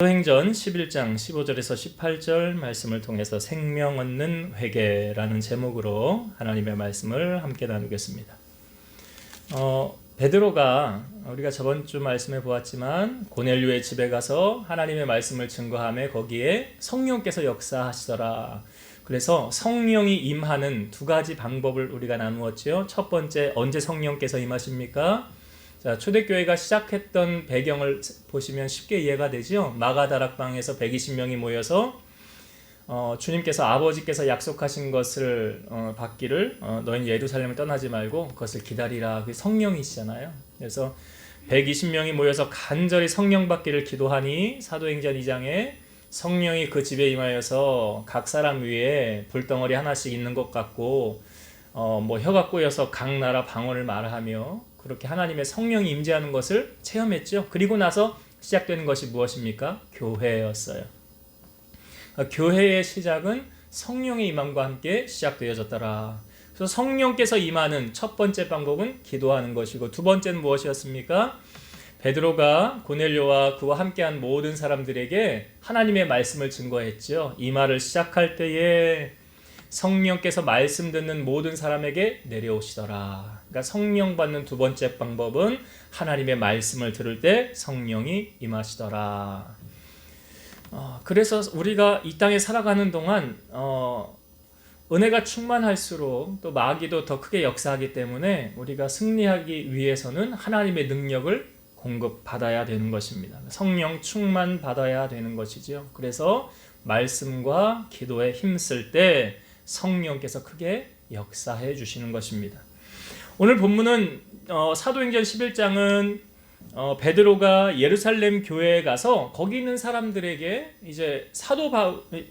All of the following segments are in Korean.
사도행전 11장 15절에서 18절 말씀을 통해서 생명 얻는 회개라는 제목으로 하나님의 말씀을 함께 나누겠습니다. 베드로가 우리가 저번 주 말씀에 보았지만 고넬료의 집에 가서 하나님의 말씀을 증거하며 거기에 성령께서 역사하시더라. 그래서 성령이 임하는 두 가지 방법을 우리가 나누었죠. 첫 번째, 언제 성령께서 임하십니까? 자, 초대교회가 시작했던 배경을 보시면 쉽게 이해가 되죠. 마가다락방에서 120명이 모여서 주님께서 아버지께서 약속하신 것을 받기를 너희는 예루살렘을 떠나지 말고 그것을 기다리라. 그 성령이시잖아요. 그래서 120명이 모여서 간절히 성령 받기를 기도하니 사도행전 2장에 성령이 그 집에 임하여서 각 사람 위에 불덩어리 하나씩 있는 것 같고 혀가 꼬여서 각 나라 방언을 말하며 그렇게 하나님의 성령이 임재하는 것을 체험했죠. 그리고 나서 시작되는 것이 무엇입니까? 교회였어요. 교회의 시작은 성령의 임함과 함께 시작되어졌더라. 그래서 성령께서 임하는 첫 번째 방법은 기도하는 것이고, 두 번째는 무엇이었습니까? 베드로가 고넬료와 그와 함께한 모든 사람들에게 하나님의 말씀을 증거했죠. 이 말을 시작할 때에 성령께서 말씀 듣는 모든 사람에게 내려오시더라. 그러니까 성령 받는 두 번째 방법은 하나님의 말씀을 들을 때 성령이 임하시더라. 그래서 우리가 이 땅에 살아가는 동안 은혜가 충만할수록 또 마귀도 더 크게 역사하기 때문에 우리가 승리하기 위해서는 하나님의 능력을 공급받아야 되는 것입니다. 성령 충만 받아야 되는 것이죠. 그래서 말씀과 기도에 힘쓸 때 성령께서 크게 역사해 주시는 것입니다. 오늘 본문은 사도행전 11장은 베드로가 예루살렘 교회에 가서 거기 있는 사람들에게 이제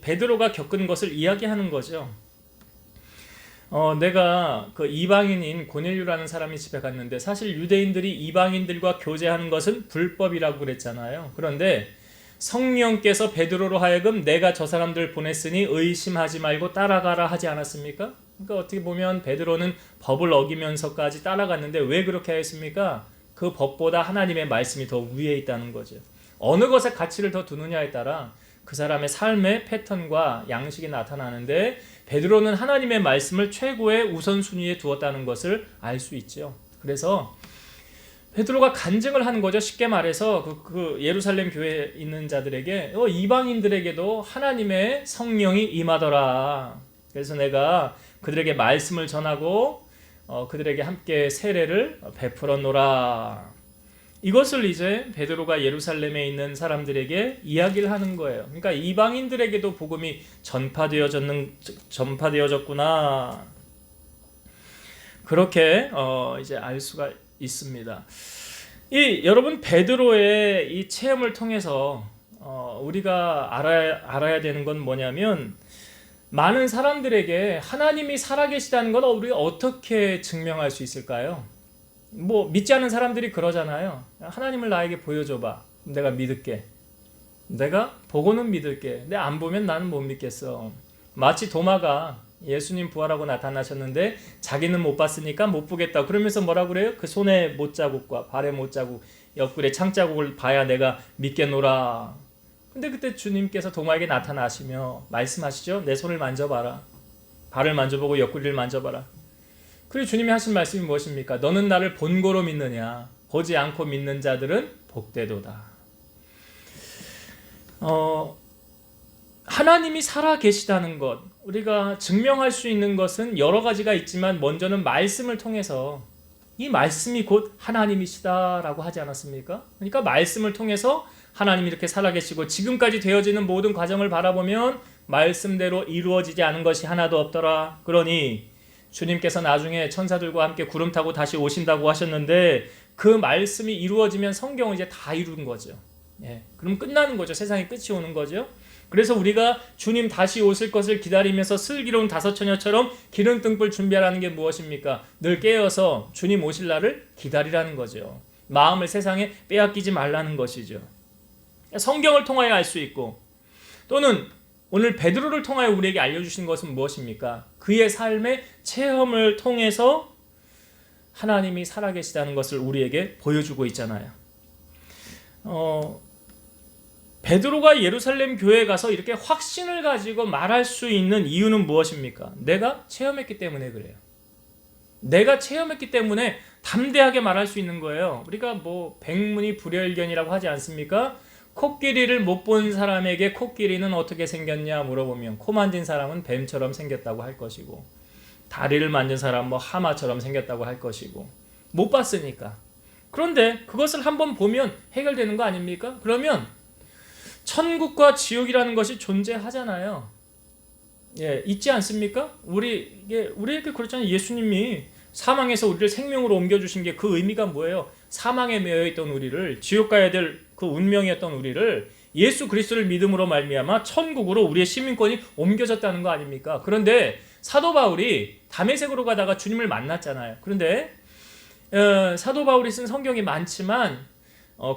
베드로가 겪은 것을 이야기하는 거죠. 내가 그 이방인인 고넬료라는 사람이 집에 갔는데 사실 유대인들이 이방인들과 교제하는 것은 불법이라고 그랬잖아요. 그런데 성령께서 베드로로 하여금 내가 저 사람들 보냈으니 의심하지 말고 따라가라 하지 않았습니까? 그러니까 어떻게 보면 베드로는 법을 어기면서까지 따라갔는데 왜 그렇게 하였습니까? 그 법보다 하나님의 말씀이 더 위에 있다는 거죠. 어느 것에 가치를 더 두느냐에 따라 그 사람의 삶의 패턴과 양식이 나타나는데 베드로는 하나님의 말씀을 최고의 우선순위에 두었다는 것을 알 수 있죠. 그래서 베드로가 간증을 하는 거죠. 쉽게 말해서 그 예루살렘 교회에 있는 자들에게 이방인들에게도 하나님의 성령이 임하더라. 그래서 내가 그들에게 말씀을 전하고 그들에게 함께 세례를 베풀었노라. 이것을 이제 베드로가 예루살렘에 있는 사람들에게 이야기를 하는 거예요. 그러니까 이방인들에게도 복음이 전파되어졌구나. 그렇게 이제 알 수가 있습니다. 여러분 베드로의 이 체험을 통해서 우리가 알아야 되는 건 뭐냐면 많은 사람들에게 하나님이 살아계시다는 건 우리가 어떻게 증명할 수 있을까요? 믿지 않는 사람들이 그러잖아요. 하나님을 나에게 보여줘봐. 내가 믿을게. 내가 보고는 믿을게. 근데 안 보면 나는 못 믿겠어. 마치 도마가 예수님 부활하고 나타나셨는데 자기는 못 봤으니까 못 보겠다. 그러면서 뭐라 그래요? 그 손에 못자국과 발에 못자국, 옆구리에 창자국을 봐야 내가 믿겠노라. 근데 그때 주님께서 도마에게 나타나시며 말씀하시죠. 내 손을 만져봐라. 발을 만져보고 옆구리를 만져봐라. 그리고 주님이 하신 말씀이 무엇입니까? 너는 나를 본고로 믿느냐? 보지 않고 믿는 자들은 복되도다. 하나님이 살아 계시다는 것, 우리가 증명할 수 있는 것은 여러 가지가 있지만 먼저는 말씀을 통해서 이 말씀이 곧 하나님이시다라고 하지 않았습니까? 그러니까 말씀을 통해서 하나님이 이렇게 살아계시고 지금까지 되어지는 모든 과정을 바라보면 말씀대로 이루어지지 않은 것이 하나도 없더라. 그러니 주님께서 나중에 천사들과 함께 구름 타고 다시 오신다고 하셨는데 그 말씀이 이루어지면 성경은 이제 다 이룬 거죠. 그럼 끝나는 거죠. 세상이 끝이 오는 거죠. 그래서 우리가 주님 다시 오실 것을 기다리면서 슬기로운 다섯 처녀처럼 기름 등불 준비하라는 게 무엇입니까? 늘 깨어서 주님 오실 날을 기다리라는 거죠. 마음을 세상에 빼앗기지 말라는 것이죠. 성경을 통하여 알 수 있고 또는 오늘 베드로를 통하여 우리에게 알려주신 것은 무엇입니까? 그의 삶의 체험을 통해서 하나님이 살아계시다는 것을 우리에게 보여주고 있잖아요. 베드로가 예루살렘 교회에 가서 이렇게 확신을 가지고 말할 수 있는 이유는 무엇입니까? 내가 체험했기 때문에 그래요. 내가 체험했기 때문에 담대하게 말할 수 있는 거예요. 우리가 뭐 백문이 불여일견이라고 하지 않습니까? 코끼리를 못 본 사람에게 코끼리는 어떻게 생겼냐 물어보면 코 만진 사람은 뱀처럼 생겼다고 할 것이고, 다리를 만진 사람은 뭐 하마처럼 생겼다고 할 것이고, 못 봤으니까. 그런데 그것을 한번 보면 해결되는 거 아닙니까? 그러면 천국과 지옥이라는 것이 존재하잖아요. 예, 있지 않습니까? 우리에게 그렇잖아요. 예수님이 사망에서 우리를 생명으로 옮겨주신 게 그 의미가 뭐예요? 사망에 매여있던 우리를, 지옥 가야 될 그 운명이었던 우리를 예수 그리스도를 믿음으로 말미암아 천국으로 우리의 시민권이 옮겨졌다는 거 아닙니까? 그런데 사도 바울이 다메섹으로 가다가 주님을 만났잖아요. 그런데 사도 바울이 쓴 성경이 많지만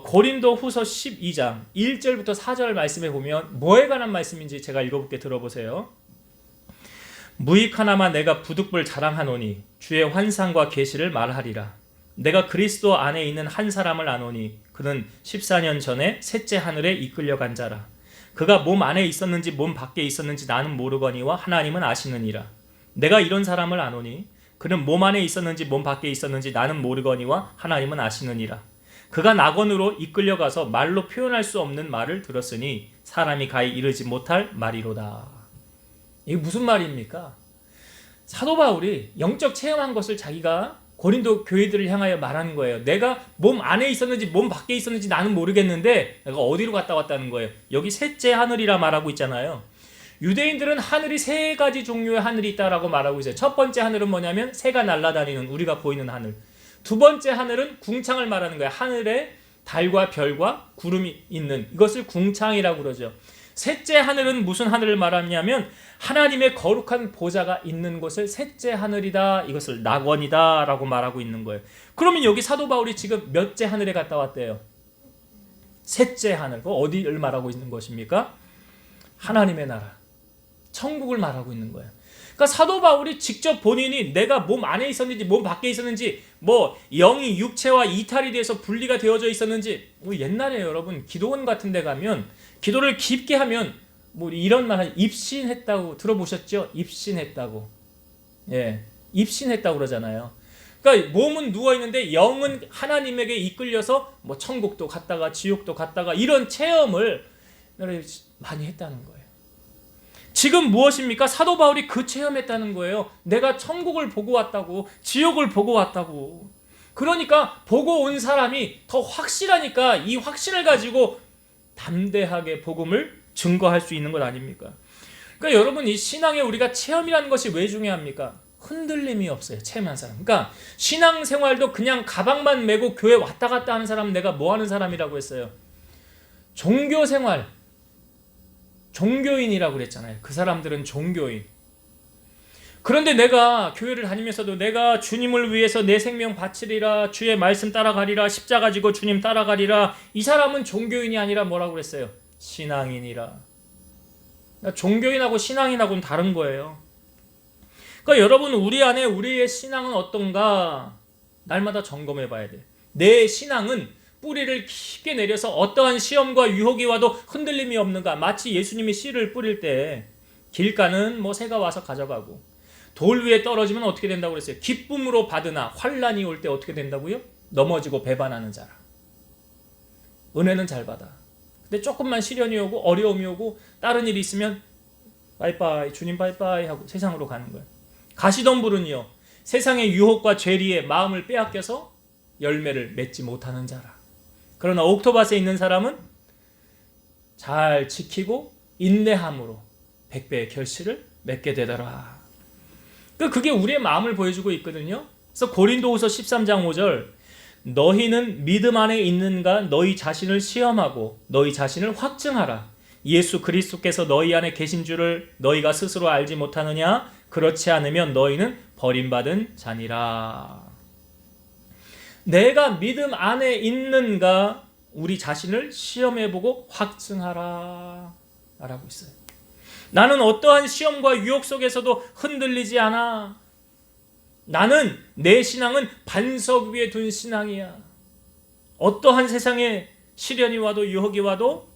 고린도 후서 12장 1절부터 4절 말씀에 보면 뭐에 관한 말씀인지 제가 읽어볼게, 들어보세요. 무익 하나만 내가 부득불 자랑하노니 주의 환상과 계시를 말하리라. 내가 그리스도 안에 있는 한 사람을 아노니 그는 14년 전에 셋째 하늘에 이끌려간 자라. 그가 몸 안에 있었는지 몸 밖에 있었는지 나는 모르거니와 하나님은 아시느니라. 내가 이런 사람을 아노니 그는 몸 안에 있었는지 몸 밖에 있었는지 나는 모르거니와 하나님은 아시느니라. 그가 낙원으로 이끌려가서 말로 표현할 수 없는 말을 들었으니 사람이 가히 이르지 못할 말이로다. 이게 무슨 말입니까? 사도 바울이 영적 체험한 것을 자기가 고린도 교회들을 향하여 말하는 거예요. 내가 몸 안에 있었는지 몸 밖에 있었는지 나는 모르겠는데 내가 어디로 갔다 왔다는 거예요. 여기 셋째 하늘이라 말하고 있잖아요. 유대인들은 하늘이 세 가지 종류의 하늘이 있다라고 말하고 있어요. 첫 번째 하늘은 뭐냐면 새가 날아다니는 우리가 보이는 하늘. 두 번째 하늘은 궁창을 말하는 거예요. 하늘에 달과 별과 구름이 있는 이것을 궁창이라고 그러죠. 셋째 하늘은 무슨 하늘을 말하냐면 하나님의 거룩한 보좌가 있는 곳을 셋째 하늘이다, 이것을 낙원이다 라고 말하고 있는 거예요. 그러면 여기 사도 바울이 지금 몇째 하늘에 갔다 왔대요? 셋째 하늘. 그 어디를 말하고 있는 것입니까? 하나님의 나라, 천국을 말하고 있는 거예요. 그러니까 사도 바울이 직접 본인이 내가 몸 안에 있었는지 몸 밖에 있었는지, 뭐 영이 육체와 이탈이 돼서 분리가 되어져 있었는지, 뭐 옛날에 여러분 기도원 같은 데 가면 기도를 깊게 하면 뭐 이런 말 입신했다고 들어보셨죠? 입신했다고. 예, 입신했다고 그러잖아요. 그러니까 몸은 누워 있는데 영은 하나님에게 이끌려서 뭐 천국도 갔다가 지옥도 갔다가 이런 체험을 많이 했다는 거예요. 지금 무엇입니까? 사도 바울이 그 체험했다는 거예요. 내가 천국을 보고 왔다고, 지옥을 보고 왔다고. 그러니까 보고 온 사람이 더 확실하니까 이 확신을 가지고 담대하게 복음을 증거할 수 있는 것 아닙니까? 그러니까 여러분, 이 신앙에 우리가 체험이라는 것이 왜 중요합니까? 흔들림이 없어요. 체험한 사람. 그러니까 신앙생활도 그냥 가방만 메고 교회 왔다 갔다 하는 사람은 내가 뭐 하는 사람이라고 했어요? 종교생활, 종교인이라고 그랬잖아요. 그 사람들은 종교인. 그런데 내가 교회를 다니면서도 내가 주님을 위해서 내 생명 바치리라, 주의 말씀 따라가리라, 십자가 지고 주님 따라가리라, 이 사람은 종교인이 아니라 뭐라고 그랬어요? 신앙인이라. 그러니까 종교인하고 신앙인하고는 다른 거예요. 그러니까 여러분, 우리 안에 우리의 신앙은 어떤가 날마다 점검해 봐야 돼. 내 신앙은 뿌리를 깊게 내려서 어떠한 시험과 유혹이 와도 흔들림이 없는가. 마치 예수님이 씨를 뿌릴 때 길가는 뭐 새가 와서 가져가고 돌 위에 떨어지면 어떻게 된다고 그랬어요? 기쁨으로 받으나 환난이 올 때 어떻게 된다고요? 넘어지고 배반하는 자라. 은혜는 잘 받아. 근데 조금만 시련이 오고 어려움이 오고 다른 일이 있으면 바이바이, 주님 바이바이 하고 세상으로 가는 거예요. 가시덤불은요, 세상의 유혹과 죄리에 마음을 빼앗겨서 열매를 맺지 못하는 자라. 그러나 옥토밭에 있는 사람은 잘 지키고 인내함으로 100배의 결실을 맺게 되더라. 그게 우리의 마음을 보여주고 있거든요. 그래서 고린도후서 13장 5절, 너희는 믿음 안에 있는가 너희 자신을 시험하고 너희 자신을 확증하라. 예수 그리스도께서 너희 안에 계신 줄을 너희가 스스로 알지 못하느냐? 그렇지 않으면 너희는 버림받은 자니라. 내가 믿음 안에 있는가 우리 자신을 시험해보고 확증하라 라고 있어요. 나는 어떠한 시험과 유혹 속에서도 흔들리지 않아. 나는, 내 신앙은 반석 위에 둔 신앙이야. 어떠한 세상에 시련이 와도 유혹이 와도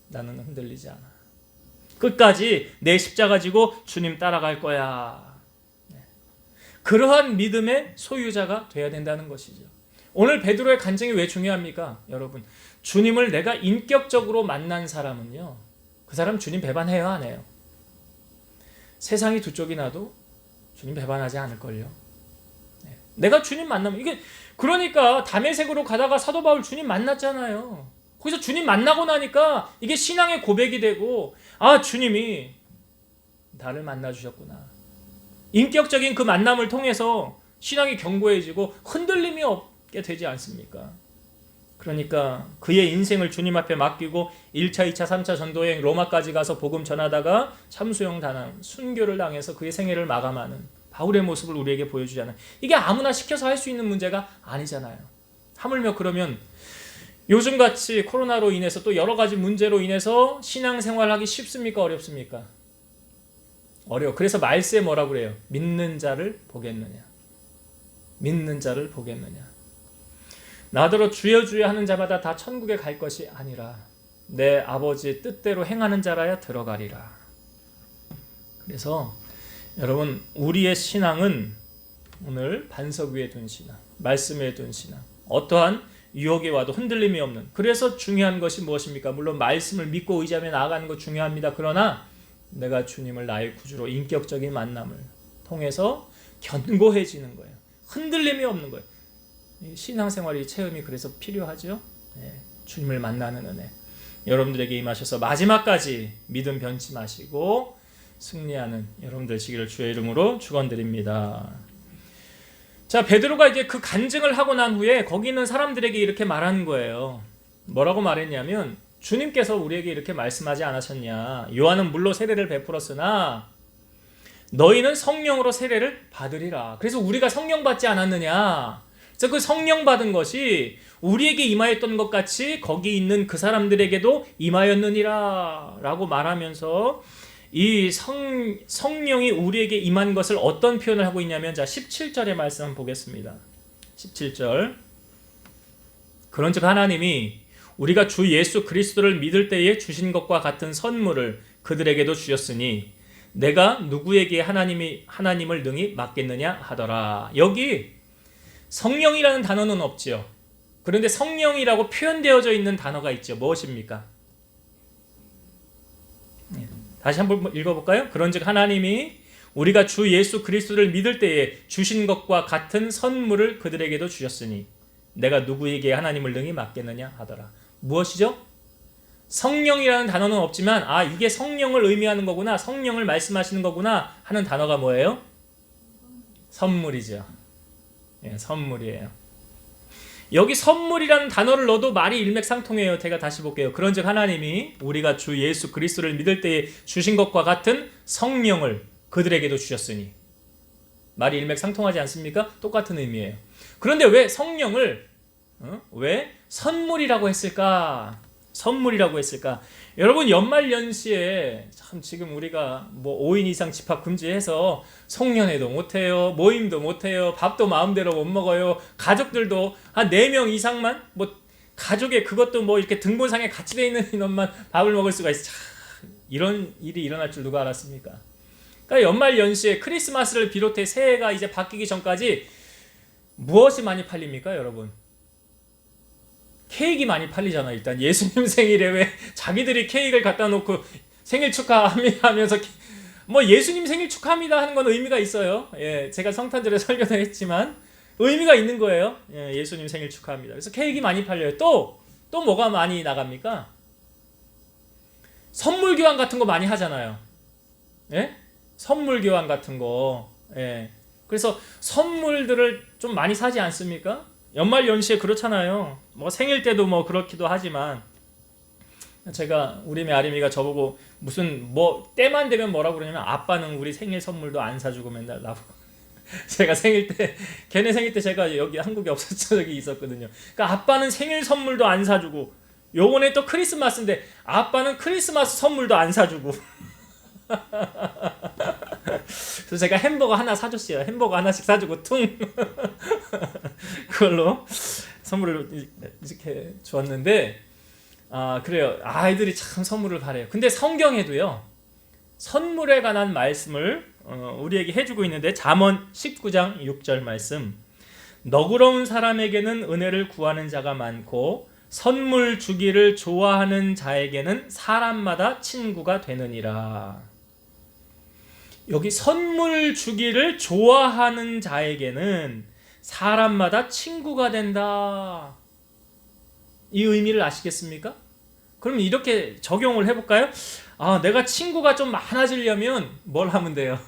나는 흔들리지 않아. 끝까지 내 십자가 지고 주님 따라갈 거야. 그러한 믿음의 소유자가 돼야 된다는 것이죠. 오늘 베드로의 간증이 왜 중요합니까? 여러분, 주님을 내가 인격적으로 만난 사람은요, 그 사람 주님 배반해요, 안 해요? 세상이 두 쪽이 나도 주님 배반하지 않을걸요. 내가 주님 만나면 이게, 그러니까 다메섹으로 가다가 사도 바울 주님 만났잖아요. 거기서 주님 만나고 나니까 이게 신앙의 고백이 되고, 아, 주님이 나를 만나 주셨구나. 인격적인 그 만남을 통해서 신앙이 견고해지고 흔들림이 없게 되지 않습니까? 그러니까 그의 인생을 주님 앞에 맡기고 1차, 2차, 3차 전도여행 로마까지 가서 복음 전하다가 참수형 단항, 순교를 당해서 그의 생애를 마감하는 바울의 모습을 우리에게 보여주잖아요. 이게 아무나 시켜서 할 수 있는 문제가 아니잖아요. 하물며 그러면 요즘같이 코로나로 인해서 또 여러 가지 문제로 인해서 신앙생활하기 쉽습니까? 어렵습니까? 어려워. 그래서 말세에 뭐라고 그래요? 믿는 자를 보겠느냐. 믿는 자를 보겠느냐. 나더러 주여 주여 하는 자마다 다 천국에 갈 것이 아니라 내 아버지의 뜻대로 행하는 자라야 들어가리라. 그래서 여러분, 우리의 신앙은 오늘 반석 위에 둔 신앙, 말씀 위에 둔 신앙, 어떠한 유혹이 와도 흔들림이 없는, 그래서 중요한 것이 무엇입니까? 물론 말씀을 믿고 의지하며 나아가는 것 중요합니다. 그러나 내가 주님을 나의 구주로 인격적인 만남을 통해서 견고해지는 거예요. 흔들림이 없는 거예요. 신앙생활의 체험이 그래서 필요하죠. 주님을 만나는 은혜 여러분들에게 임하셔서 마지막까지 믿음 변치 마시고 승리하는 여러분들 되시기를 주의 이름으로 축원드립니다. 자, 베드로가 이제 그 간증을 하고 난 후에 거기 있는 사람들에게 이렇게 말하는 거예요. 뭐라고 말했냐면, 주님께서 우리에게 이렇게 말씀하지 않으셨냐. 요한은 물로 세례를 베풀었으나 너희는 성령으로 세례를 받으리라. 그래서 우리가 성령 받지 않았느냐. 그래서 그 성령 받은 것이 우리에게 임하였던 것 같이 거기 있는 그 사람들에게도 임하였느니라 라고 말하면서 이 성령이 우리에게 임한 것을 어떤 표현을 하고 있냐면, 자, 17절의 말씀 한번 보겠습니다. 17절. 그런즉 하나님이 우리가 주 예수 그리스도를 믿을 때에 주신 것과 같은 선물을 그들에게도 주셨으니 내가 누구에게 하나님을 능히 맡겠느냐 하더라. 여기 성령이라는 단어는 없지요. 그런데 성령이라고 표현되어져 있는 단어가 있죠. 무엇입니까? 다시 한번 읽어볼까요? 그런즉 하나님이 우리가 주 예수 그리스도를 믿을 때에 주신 것과 같은 선물을 그들에게도 주셨으니 내가 누구에게 하나님을 능히 맡겠느냐 하더라. 무엇이죠? 성령이라는 단어는 없지만, 아, 이게 성령을 의미하는 거구나, 성령을 말씀하시는 거구나 하는 단어가 뭐예요? 선물이죠. 선물이에요. 여기 선물이라는 단어를 넣어도 말이 일맥상통해요. 제가 다시 볼게요. 그런즉 하나님이 우리가 주 예수 그리스도를 믿을 때에 주신 것과 같은 성령을 그들에게도 주셨으니, 말이 일맥상통하지 않습니까? 똑같은 의미예요. 그런데 왜 성령을 왜 선물이라고 했을까? 선물이라고 했을까? 여러분, 연말연시에 참 지금 우리가 뭐 5인 이상 집합 금지해서 송년회도 못해요, 모임도 못해요, 밥도 마음대로 못 먹어요, 가족들도 한 4명 이상만, 뭐 가족의 그것도 뭐 이렇게 등본상에 같이 돼 있는 인원만 밥을 먹을 수가 있어. 참, 이런 일이 일어날 줄 누가 알았습니까? 그러니까 연말연시에 크리스마스를 비롯해 새해가 이제 바뀌기 전까지 무엇이 많이 팔립니까, 여러분? 케이크 많이 팔리잖아. 일단 예수님 생일에 왜 자기들이 케이크를 갖다 놓고 생일 축하합니다 하면서 뭐 예수님 생일 축하합니다 하는 건 의미가 있어요. 예, 제가 성탄절에 설교도 했지만 의미가 있는 거예요. 예, 예수님 생일 축하합니다. 그래서 케이크 많이 팔려요. 또 뭐가 많이 나갑니까? 선물 교환 같은 거 많이 하잖아요. 예? 선물 교환 같은 거. 예. 그래서 선물들을 좀 많이 사지 않습니까? 연말연시에 그렇잖아요. 뭐 생일 때도 뭐 그렇기도 하지만, 제가 우리 매아림이가 저보고 무슨 뭐 때만 되면 뭐라고 그러냐면, 아빠는 우리 생일 선물도 안 사주고 맨날 나보고 제가 생일 때, 걔네 생일 때 제가 여기 한국에 없었던 적이 있었거든요. 그러니까 아빠는 생일 선물도 안 사주고, 요번에 또 크리스마스인데 아빠는 크리스마스 선물도 안 사주고 그래서 제가 햄버거 하나 사줬어요. 햄버거 하나씩 사주고 퉁 그걸로 선물을 이렇게 주었는데, 그래요. 아이들이 참 선물을 바래요. 근데 성경에도요, 선물에 관한 말씀을 우리에게 해주고 있는데, 잠언 19장 6절 말씀. 너그러운 사람에게는 은혜를 구하는 자가 많고 선물 주기를 좋아하는 자에게는 사람마다 친구가 되느니라. 여기 선물 주기를 좋아하는 자에게는 사람마다 친구가 된다. 이 의미를 아시겠습니까? 그럼 이렇게 적용을 해볼까요? 내가 친구가 좀 많아지려면 뭘 하면 돼요?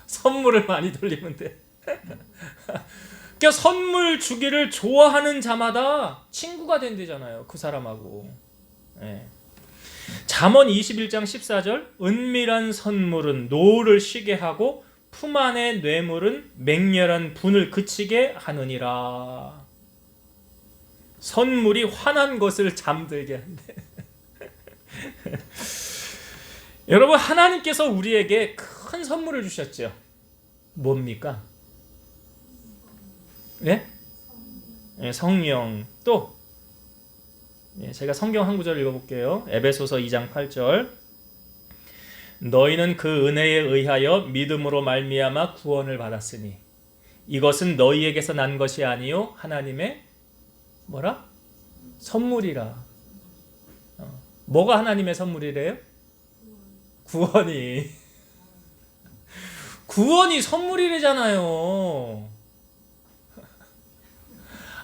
선물을 많이 돌리면 돼. 그러니까 선물 주기를 좋아하는 자마다 친구가 된대잖아요. 그 사람하고. 네. 잠언 21장 14절. 은밀한 선물은 노를 쉬게 하고 품 안의 뇌물은 맹렬한 분을 그치게 하느니라. 선물이 환한 것을 잠들게 한대. 여러분, 하나님께서 우리에게 큰 선물을 주셨죠. 뭡니까? 네? 성령. 또 제가 성경 한 구절 읽어볼게요. 에베소서 2장 8절. 너희는 그 은혜에 의하여 믿음으로 말미암아 구원을 받았으니 이것은 너희에게서 난 것이 아니요 하나님의 뭐라? 선물이라. 뭐가 하나님의 선물이래요? 구원이. 구원이 선물이래잖아요.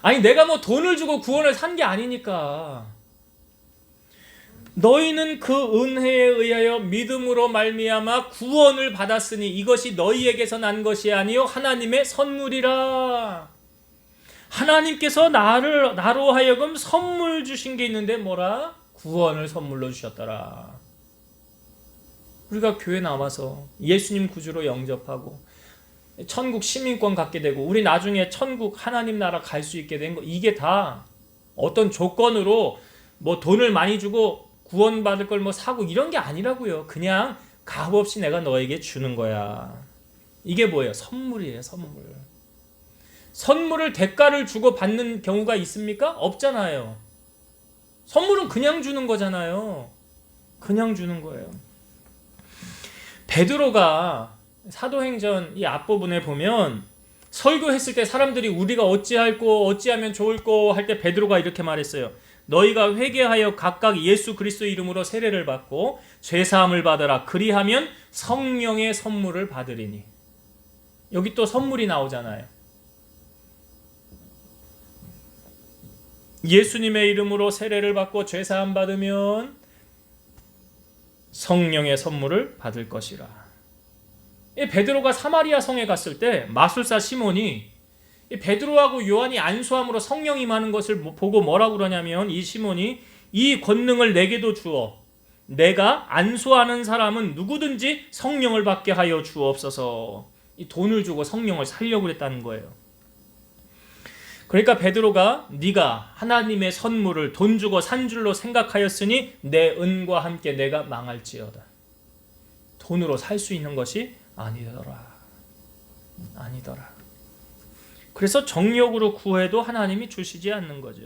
아니, 내가 뭐 돈을 주고 구원을 산 게 아니니까. 너희는 그 은혜에 의하여 믿음으로 말미암아 구원을 받았으니 이것이 너희에게서 난 것이 아니요 하나님의 선물이라. 하나님께서 나로 하여금 선물 주신 게 있는데 뭐라? 구원을 선물로 주셨더라. 우리가 교회 나와서 예수님 구주로 영접하고 천국 시민권 갖게 되고 우리 나중에 천국 하나님 나라 갈 수 있게 된 거, 이게 다 어떤 조건으로 뭐 돈을 많이 주고 구원받을 걸 뭐 사고 이런 게 아니라고요. 그냥 값없이 내가 너에게 주는 거야. 이게 뭐예요? 선물이에요. 선물. 선물을 대가를 주고 받는 경우가 있습니까? 없잖아요. 선물은 그냥 주는 거잖아요. 그냥 주는 거예요. 베드로가 사도행전 이 앞부분에 보면 설교했을 때 사람들이 우리가 어찌할꼬 어찌하면 좋을꼬 할 때 베드로가 이렇게 말했어요. 너희가 회개하여 각각 예수 그리스도 이름으로 세례를 받고 죄사함을 받으라. 그리하면 성령의 선물을 받으리니. 여기 또 선물이 나오잖아요. 예수님의 이름으로 세례를 받고 죄사함 받으면 성령의 선물을 받을 것이라. 베드로가 사마리아 성에 갔을 때 마술사 시몬이 베드로하고 요한이 안수함으로 성령 임하는 것을 보고 뭐라고 그러냐면, 이 시몬이 이 권능을 내게도 주어 내가 안수하는 사람은 누구든지 성령을 받게 하여 주옵소서. 이 돈을 주고 성령을 살려고 그랬다는 거예요. 그러니까 베드로가 네가 하나님의 선물을 돈 주고 산 줄로 생각하였으니 내 은과 함께 내가 망할지어다. 돈으로 살 수 있는 것이 아니더라. 그래서 정욕으로 구해도 하나님이 주시지 않는 거죠.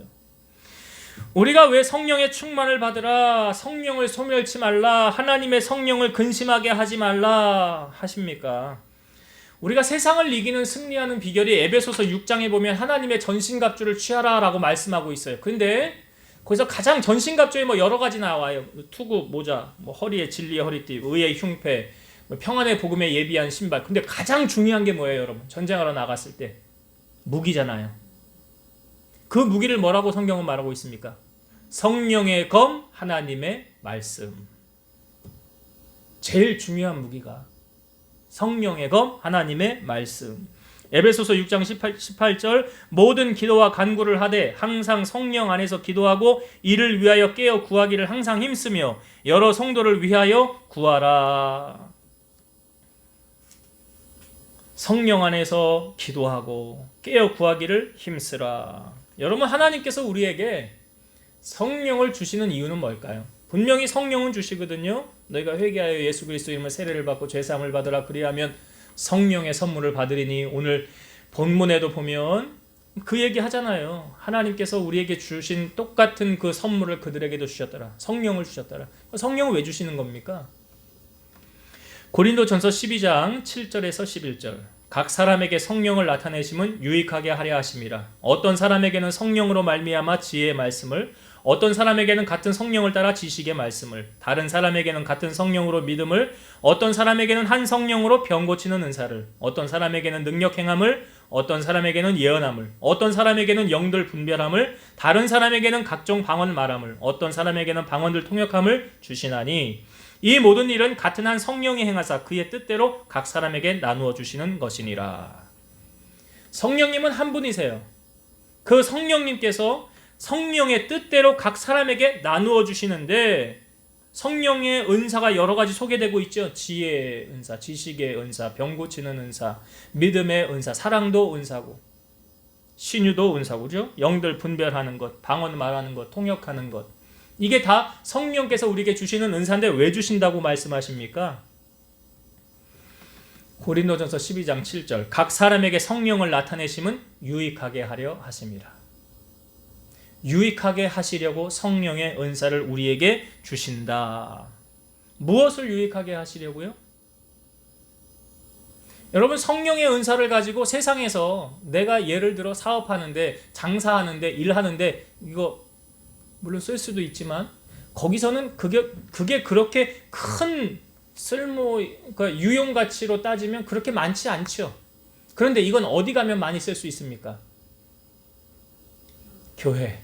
우리가 왜 성령의 충만을 받으라, 성령을 소멸치 말라, 하나님의 성령을 근심하게 하지 말라 하십니까? 우리가 세상을 이기는 승리하는 비결이 에베소서 6장에 보면 하나님의 전신갑주를 취하라 라고 말씀하고 있어요. 근데 거기서 가장 전신갑주에 뭐 여러 가지 나와요. 투구, 모자, 뭐 허리에 진리의 허리띠, 의의 흉패, 평안의 복음에 예비한 신발. 근데 가장 중요한 게 뭐예요, 여러분? 전쟁하러 나갔을 때 무기잖아요. 그 무기를 뭐라고 성경은 말하고 있습니까? 성령의 검, 하나님의 말씀. 제일 중요한 무기가 성령의 검, 하나님의 말씀. 에베소서 6장 18절 모든 기도와 간구를 하되 항상 성령 안에서 기도하고 이를 위하여 깨어 구하기를 항상 힘쓰며 여러 성도를 위하여 구하라. 성령 안에서 기도하고 깨어 구하기를 힘쓰라. 여러분, 하나님께서 우리에게 성령을 주시는 이유는 뭘까요? 분명히 성령은 주시거든요. 너희가 회개하여 예수 그리스도 이름으로 세례를 받고 죄사함을 받으라. 그리하면 성령의 선물을 받으리니. 오늘 본문에도 보면 그 얘기 하잖아요. 하나님께서 우리에게 주신 똑같은 그 선물을 그들에게도 주셨더라. 성령을 주셨더라. 성령을 왜 주시는 겁니까? 고린도전서 12장 7절에서 11절. 각 사람에게 성령을 나타내심은 유익하게 하려 하심이라. 어떤 사람에게는 성령으로 말미암아 지혜의 말씀을, 어떤 사람에게는 같은 성령을 따라 지식의 말씀을, 다른 사람에게는 같은 성령으로 믿음을, 어떤 사람에게는 한 성령으로 병 고치는 은사를, 어떤 사람에게는 능력 행함을, 어떤 사람에게는 예언함을, 어떤 사람에게는 영들 분별함을, 다른 사람에게는 각종 방언 말함을, 어떤 사람에게는 방언들 통역함을 주시나니 이 모든 일은 같은 한 성령이 행하사 그의 뜻대로 각 사람에게 나누어 주시는 것이니라. 성령님은 한 분이세요. 그 성령님께서 성령의 뜻대로 각 사람에게 나누어 주시는데, 성령의 은사가 여러 가지 소개되고 있죠. 지혜의 은사, 지식의 은사, 병 고치는 은사, 믿음의 은사, 사랑도 은사고, 신유도 은사고, 그죠? 영들 분별하는 것, 방언 말하는 것, 통역하는 것, 이게 다 성령께서 우리에게 주시는 은사인데 왜 주신다고 말씀하십니까? 고린도전서 12장 7절. 각 사람에게 성령을 나타내심은 유익하게 하려 하심이라. 유익하게 하시려고 성령의 은사를 우리에게 주신다. 무엇을 유익하게 하시려고요? 여러분, 성령의 은사를 가지고 세상에서 내가 예를 들어 사업하는데, 장사하는데, 일하는데, 이거 물론 쓸 수도 있지만 거기서는 그게 그렇게 큰 쓸모, 그러니까 유용 가치로 따지면 그렇게 많지 않죠. 그런데 이건 어디 가면 많이 쓸 수 있습니까? 교회.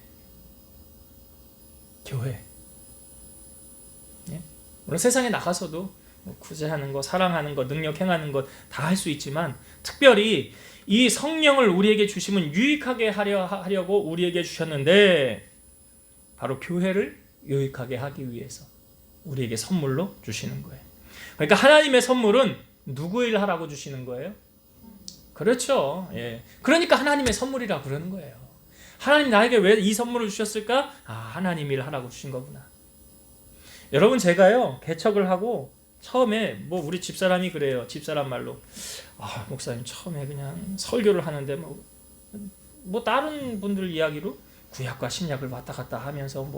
예? 물론 세상에 나가서도 구제하는 거, 사랑하는 거, 능력 행하는 것 다 할 수 있지만, 특별히 이 성령을 우리에게 주시면 유익하게 하려고 우리에게 주셨는데, 바로 교회를 유익하게 하기 위해서 우리에게 선물로 주시는 거예요. 그러니까 하나님의 선물은 누구 일 하라고 주시는 거예요? 그렇죠. 예. 그러니까 하나님의 선물이라고 그러는 거예요. 하나님 나에게 왜 이 선물을 주셨을까? 하나님 일 하라고 주신 거구나. 여러분, 제가요 개척을 하고 처음에 우리 집사람이 그래요. 집사람 말로, 목사님 처음에 그냥 설교를 하는데 다른 분들 이야기로 구약과 신약을 왔다 갔다 하면서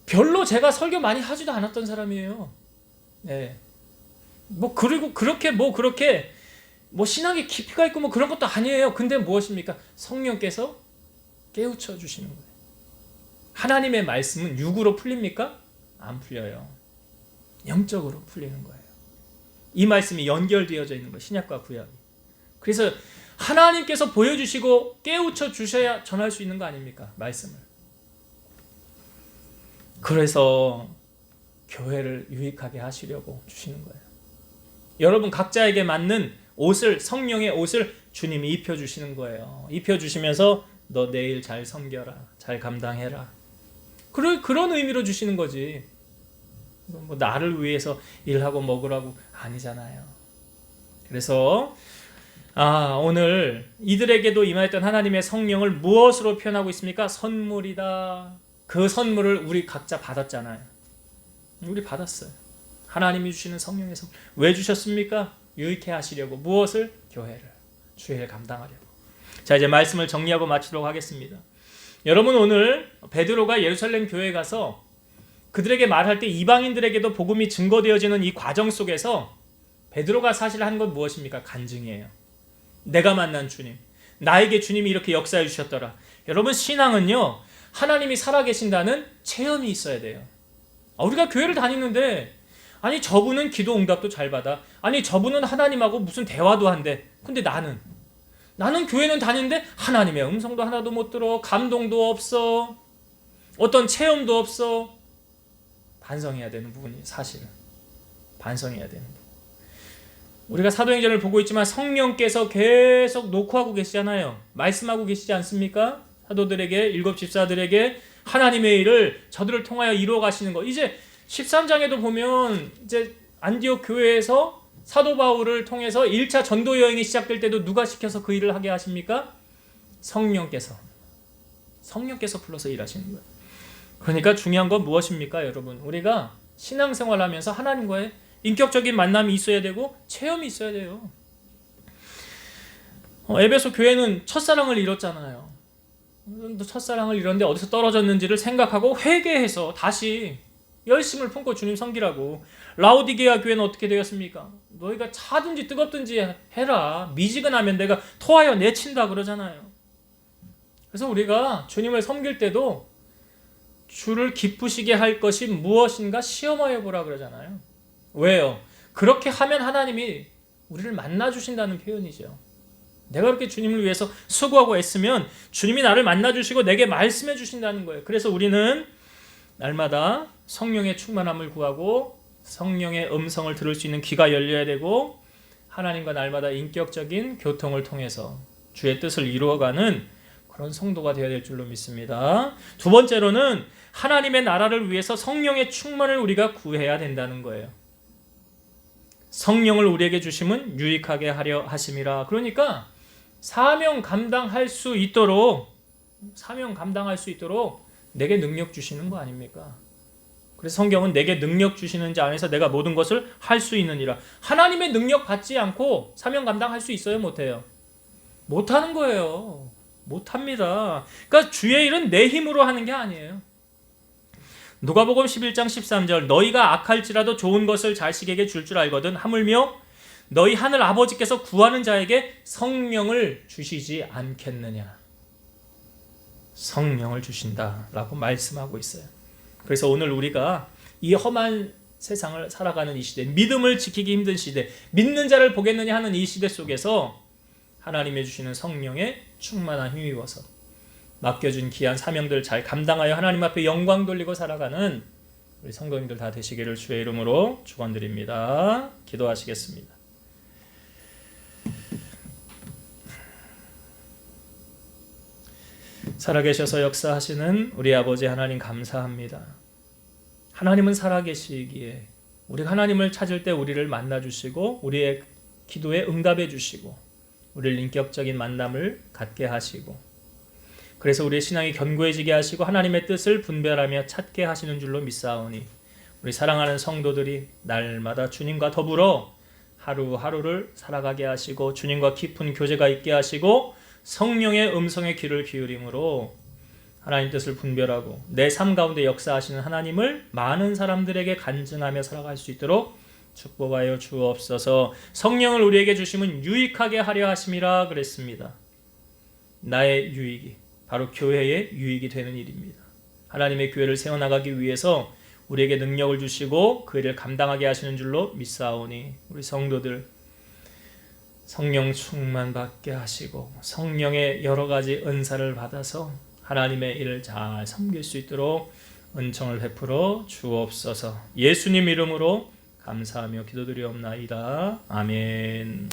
별로 제가 설교 많이 하지도 않았던 사람이에요. 네. 그리고 그렇게 신학의 깊이가 있고 그런 것도 아니에요. 근데 무엇입니까? 성령께서 깨우쳐 주시는 거예요. 하나님의 말씀은 육으로 풀립니까? 안 풀려요. 영적으로 풀리는 거예요. 이 말씀이 연결되어져 있는 거예요. 신약과 구약이. 그래서 하나님께서 보여주시고 깨우쳐 주셔야 전할 수 있는 거 아닙니까? 말씀을. 그래서 교회를 유익하게 하시려고 주시는 거예요. 여러분 각자에게 맞는 옷을, 성령의 옷을 주님이 입혀주시는 거예요. 입혀주시면서 너 내일 잘 섬겨라, 잘 감당해라. 그런 의미로 주시는 거지. 나를 위해서 일하고 먹으라고 아니잖아요. 그래서 오늘 이들에게도 임하였던 하나님의 성령을 무엇으로 표현하고 있습니까? 선물이다. 그 선물을 우리 각자 받았잖아요. 우리 받았어요. 하나님이 주시는 성령의 선물. 왜 주셨습니까? 유익해 하시려고. 무엇을? 교회를. 주의를 감당하려고. 자, 이제 말씀을 정리하고 마치도록 하겠습니다. 여러분, 오늘 베드로가 예루살렘 교회에 가서 그들에게 말할 때 이방인들에게도 복음이 증거되어지는 이 과정 속에서 베드로가 사실 한 건 무엇입니까? 간증이에요. 내가 만난 주님, 나에게 주님이 이렇게 역사해 주셨더라. 여러분, 신앙은요, 하나님이 살아계신다는 체험이 있어야 돼요. 우리가 교회를 다니는데, 아니 저분은 기도 응답도 잘 받아, 아니 저분은 하나님하고 무슨 대화도 한대. 근데 나는 교회는 다니는데 하나님의 음성도 하나도 못 들어, 감동도 없어, 어떤 체험도 없어. 반성해야 되는 부분이 사실은 반성해야 되는 부분. 우리가 사도행전을 보고 있지만 성령께서 계속 녹화하고 계시잖아요. 말씀하고 계시지 않습니까? 사도들에게, 일곱 집사들에게 하나님의 일을 저들을 통하여 이루어 가시는 거. 이제 13장에도 보면 이제 안디옥 교회에서 사도 바울을 통해서 1차 전도 여행이 시작될 때도 누가 시켜서 그 일을 하게 하십니까? 성령께서 불러서 일하시는 거예요. 그러니까 중요한 건 무엇입니까, 여러분? 우리가 신앙생활하면서 하나님과의 인격적인 만남이 있어야 되고 체험이 있어야 돼요. 에베소 교회는 첫사랑을 잃었잖아요. 첫사랑을 잃었는데 어디서 떨어졌는지를 생각하고 회개해서 다시 열심을 품고 주님 섬기라고. 라오디게아 교회는 어떻게 되었습니까? 너희가 차든지 뜨겁든지 해라. 미지근하면 내가 토하여 내친다 그러잖아요. 그래서 우리가 주님을 섬길 때도 주를 기쁘시게 할 것이 무엇인가 시험하여 보라 그러잖아요. 왜요? 그렇게 하면 하나님이 우리를 만나주신다는 표현이죠. 내가 그렇게 주님을 위해서 수고하고 애쓰면 주님이 나를 만나주시고 내게 말씀해 주신다는 거예요. 그래서 우리는 날마다 성령의 충만함을 구하고 성령의 음성을 들을 수 있는 귀가 열려야 되고 하나님과 날마다 인격적인 교통을 통해서 주의 뜻을 이루어가는 그런 성도가 되어야 될 줄로 믿습니다. 두 번째로는 하나님의 나라를 위해서 성령의 충만을 우리가 구해야 된다는 거예요. 성령을 우리에게 주심은 유익하게 하려 하심이라. 그러니까 사명 감당할 수 있도록 내게 능력 주시는 거 아닙니까? 그래서 성경은 내게 능력 주시는 자 안에서 내가 모든 것을 할 수 있느니라. 하나님의 능력 받지 않고 사명 감당할 수 있어요? 못해요? 못하는 거예요. 못합니다. 그러니까 주의 일은 내 힘으로 하는 게 아니에요. 누가복음 11장 13절 너희가 악할지라도 좋은 것을 자식에게 줄 줄 알거든 하물며 너희 하늘 아버지께서 구하는 자에게 성령을 주시지 않겠느냐. 성령을 주신다라고 말씀하고 있어요. 그래서 오늘 우리가 이 험한 세상을 살아가는 이 시대, 믿음을 지키기 힘든 시대, 믿는 자를 보겠느냐 하는 이 시대 속에서 하나님이 주시는 성령의 충만한 힘입어서 맡겨준 귀한 사명들 잘 감당하여 하나님 앞에 영광 돌리고 살아가는 우리 성도님들 다 되시기를 주의 이름으로 축원드립니다. 기도하시겠습니다. 살아계셔서 역사하시는 우리 아버지 하나님 감사합니다. 하나님은 살아계시기에 우리가 하나님을 찾을 때 우리를 만나주시고 우리의 기도에 응답해 주시고 우리를 인격적인 만남을 갖게 하시고 그래서 우리의 신앙이 견고해지게 하시고 하나님의 뜻을 분별하며 찾게 하시는 줄로 믿사오니 우리 사랑하는 성도들이 날마다 주님과 더불어 하루하루를 살아가게 하시고 주님과 깊은 교제가 있게 하시고 성령의 음성에 귀를 기울임으로 하나님 뜻을 분별하고 내 삶 가운데 역사하시는 하나님을 많은 사람들에게 간증하며 살아갈 수 있도록 축복하여 주옵소서. 성령을 우리에게 주심은 유익하게 하려 하심이라 그랬습니다. 나의 유익이 바로 교회의 유익이 되는 일입니다. 하나님의 교회를 세워나가기 위해서 우리에게 능력을 주시고 그 일을 감당하게 하시는 줄로 믿사오니 우리 성도들 성령 충만 받게 하시고 성령의 여러 가지 은사를 받아서 하나님의 일을 잘 섬길 수 있도록 은총을 베풀어 주옵소서. 예수님 이름으로 감사하며 기도드리옵나이다. 아멘.